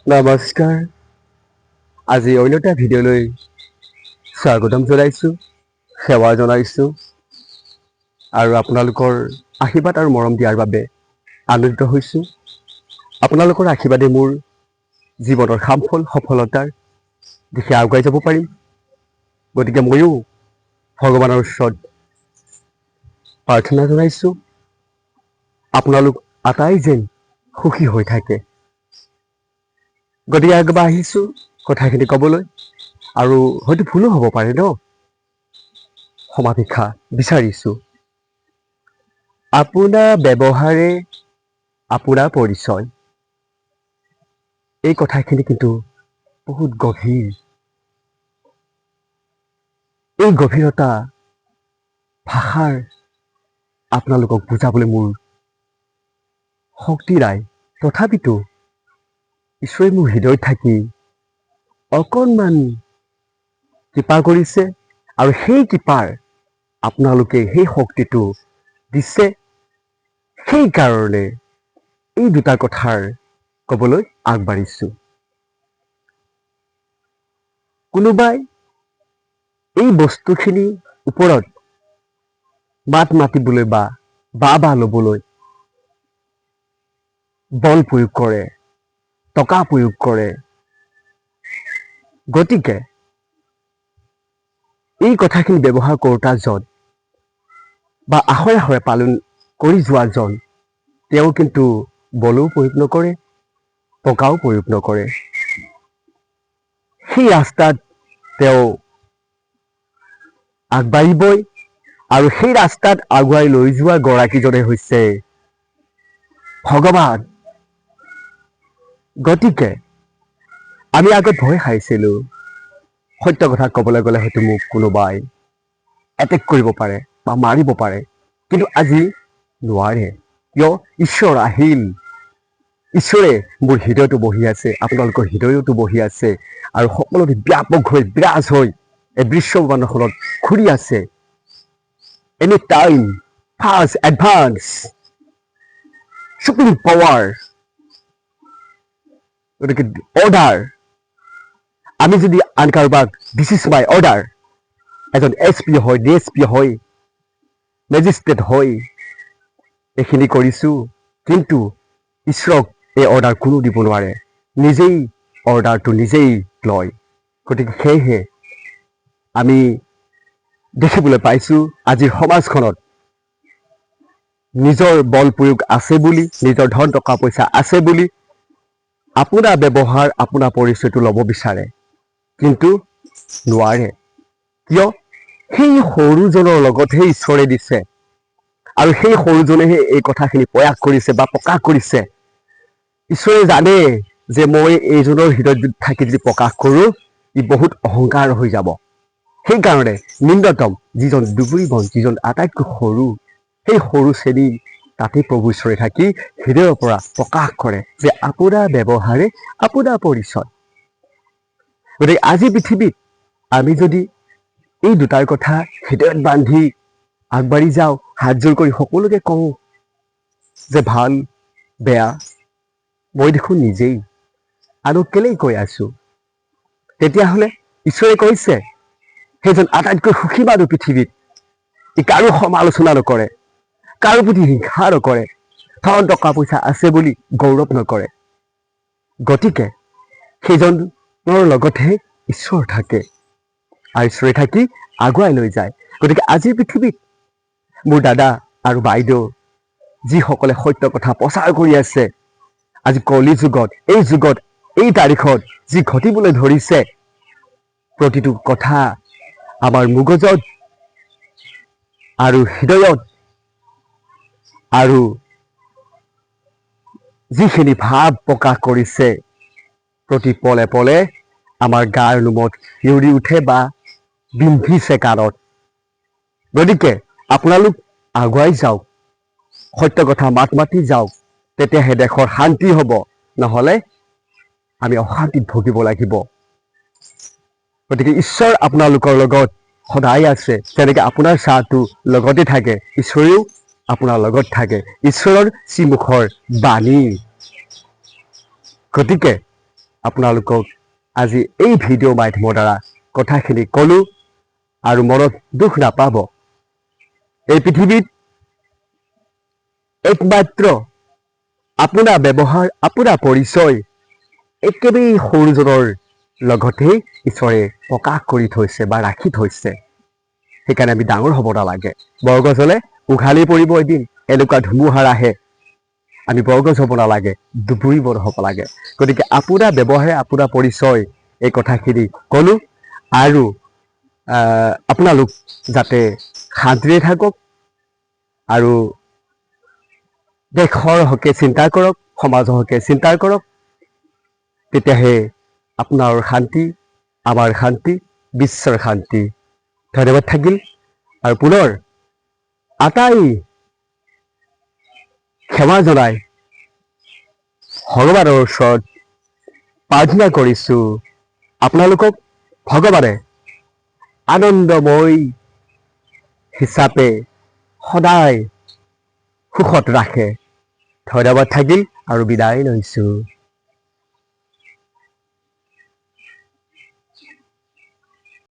নমস্কাৰ। আজি অন্য এটা ভিডিঅ'লৈ স্বাগতম জনাইছোঁ, সেৱা জনাইছোঁ আৰু আপোনালোকৰ আশীৰ্বাদ আৰু মৰম দিয়াৰ বাবে আনন্দিত হৈছোঁ। আপোনালোকৰ আশীৰ্বাদে মোৰ জীৱনৰ সফলতাৰ দিশে আগুৱাই যাব পাৰিম। গতিকে ময়ো ভগৱানৰ ওচৰত প্ৰাৰ্থনা জনাইছোঁ, আপোনালোক আটাই যেন সুখী হৈ থাকে। গতিকে আগবাঢ়িছোঁ কথাখিনি ক'বলৈ, আৰু হয়তো ভুলো হ'ব পাৰে ন। সমাধিক্ষা বিচাৰিছোঁ। আপোনাৰ ব্যৱহাৰে আপোনাৰ পৰিচয়। এই কথাখিনি কিন্তু বহুত গভীৰ। এই গভীৰতা ভাষাৰ আপোনালোকক বুজাবলৈ মোৰ শক্তি নাই। তথাপিতো ঈশ্বৰে মোৰ হৃদয়ত থাকি অকণমান কৃপা কৰিছে, আৰু সেই কৃপাৰ আপোনালোকে সেই শক্তিটো দিছে। সেইকাৰণে এই দুটা কথাৰ ক'বলৈ আগবাঢ়িছোঁ। কোনোবাই এই বস্তুখিনিৰ ওপৰত মাত মাতিবলৈ বা ল'বলৈ বল প্ৰয়োগ কৰে, টকা প্ৰয়োগ কৰে। গতিকে এই কথাখিনি ব্যৱহাৰ কৰোঁতাজন বা আখৰে পালন কৰি যোৱাজন, তেওঁ কিন্তু বলো প্ৰয়োগ নকৰে, টকাও প্ৰয়োগ নকৰে। সেই ৰাস্তাত তেওঁ আগবাঢ়িবই, আৰু সেই ৰাস্তাত আগুৱাই লৈ যোৱা গৰাকীজনে হৈছে ভগৱান। গতিকে আমি আগত ভয় খাইছিলোঁ। সত্য কথা ক'বলৈ গ'লে হয়তো মোক কোনোবাই এটেক কৰিব পাৰে বা মাৰিব পাৰে, কিন্তু আজি নোৱাৰে। কিয়? ঈশ্বৰ আহিল। ঈশ্বৰে মোৰ হৃদয়তো বহি আছে, আপোনালোকৰ হৃদয়তো বহি আছে, আৰু সকলোতে ব্যাপক হৈ বিৰাজ হৈ এই দৃশ্যমানখনত ঘূৰি আছে। এনি টাইম, ফাষ্ট, এডভান্স, চুপিং পাৱাৰ। গতিকে অৰ্ডাৰ, আমি যদি আন কাৰোবাক দিছ ইজ মাই অৰ্ডাৰ, এজন SP হয়, DSP হয়, মেজিষ্ট্ৰেট হয়, এইখিনি কৰিছোঁ, কিন্তু ঈশ্বৰক এই অৰ্ডাৰ কোনো দিব নোৱাৰে। নিজেই অৰ্ডাৰটো নিজেই লয়। গতিকে সেয়েহে আমি দেখিবলৈ পাইছোঁ আজিৰ সমাজখনত নিজৰ বল প্ৰয়োগ আছে বুলি, নিজৰ ধন টকা পইচা আছে বুলি আপোনাৰ ব্যৱহাৰ, আপোনাৰ পৰিচয়টো ল'ব বিচাৰে, কিন্তু নোৱাৰে। কিয়? সেই সৰুজনৰ লগতহে ঈশ্বৰে দিছে, আৰু সেই সৰুজনেহে এই কথাখিনি প্ৰয়াস কৰিছে বা প্ৰকাশ কৰিছে। ঈশ্বৰে জানে যে মই এইজনৰ হৃদয়ত থাকি যদি প্ৰকাশ কৰোঁ, ই বহুত অহংকাৰ হৈ যাব। সেইকাৰণে নিম্নতম যিজন দুগুৰি বন, যিজন আটাইতকৈ সৰু, সেই সৰু শ্ৰেণী তাতেই প্ৰভু ঈশ্বৰে থাকি হৃদয়ৰ পৰা প্ৰকাশ কৰে যে আপোনাৰ ব্যৱহাৰে আপোনাৰ পৰিচয়। গতিকে আজি পৃথিৱীত আমি যদি এই দুটাৰ কথা হৃদয়ত বান্ধি আগবাঢ়ি যাওঁ, হাতযোৰ কৰি সকলোকে কওঁ যে ভাল বেয়া, মই দেখোন নিজেই আৰু কেলেই কৈ আছো, তেতিয়াহ'লে ঈশ্বৰে কৈছে সেইজন আটাইতকৈ সুখী মানুহ পৃথিৱীত। ই কাৰো সমালোচনা নকৰে, কাৰো প্ৰতি হিংসা নকৰে, ধন টকা পইচা আছে বুলি গৌৰৱ নকৰে। গতিকে সেইজনৰ লগতহে ঈশ্বৰ থাকে, আৰু ঈশ্বৰে থাকি আগুৱাই লৈ যায়। গতিকে আজিৰ পৃথিৱীত মোৰ দাদা আৰু বাইদেউ যিসকলে সত্য কথা প্ৰচাৰ কৰি আছে, আজি কলি যুগত, এই যুগত, এই তাৰিখত যি ঘটিবলৈ ধৰিছে, প্ৰতিটো কথা আমাৰ মগজত আৰু হৃদয়ত আৰু যিখিনি ভাৱ প্ৰকাশ কৰিছে, প্ৰতি পলে পলে আমাৰ গাৰ নোমত শিয়ৰি উঠে বা বিন্ধিছে কাণত। গতিকে আপোনালোক আগুৱাই যাওক, সত্য কথা মাত মাতি যাওক, তেতিয়াহে দেশৰ শান্তি হ'ব, নহ'লে আমি অশান্তিত ভুগিব লাগিব। গতিকে ঈশ্বৰ আপোনালোকৰ লগত সদায় আছে। যেনেকৈ আপোনাৰ চাহটো লগতে থাকে, ঈশ্বৰেও আপোনাৰ লগত থাকে। ঈশ্বৰৰ শ্ৰীমুখৰ বাণী। গতিকে আপোনালোকক আজি এই ভিডিঅ' মাধ্যমৰ দ্বাৰা কথাখিনি ক'লো আৰু মনত দুখ নাপাব। এই পৃথিৱীত একমাত্ৰ আপোনাৰ ব্যৱহাৰ, আপোনাৰ পৰিচয় একেবাৰে সৰুজনৰ লগতেই ঈশ্বৰে প্ৰকাশ কৰি থৈছে বা ৰাখি থৈছে। সেইকাৰণে আমি ডাঙৰ হ'ব নালাগে। বৰগছ হ'লে উঘালি পৰিব এদিন, এনেকুৱা ধুমুহাৰ আহে। আমি বৰগছ হ'ব নালাগে, দুবৰি বন হ'ব লাগে। গতিকে আপোনাৰ ব্যৱহাৰে আপোনাৰ পৰিচয়, এই কথাখিনি ক'লো আৰু আপোনালোক যাতে শান্তিৰে থাকক আৰু দেশৰ হকে চিন্তা কৰক, সমাজৰ হকে চিন্তা কৰক। তেতিয়াহে আপোনাৰ শান্তি, আমাৰ শান্তি, বিশ্বৰ শান্তি। ধন্যবাদ থাকিল আৰু পুনৰ আটাই ক্ষমা জনাই ভগৱানৰ ওচৰত প্ৰাৰ্থনা কৰিছোঁ আপোনালোকক ভগৱানে আনন্দময় হিচাপে সদায় সুখত ৰাখে। ধন্যবাদ থাকিল আৰু বিদায় লৈছোঁ।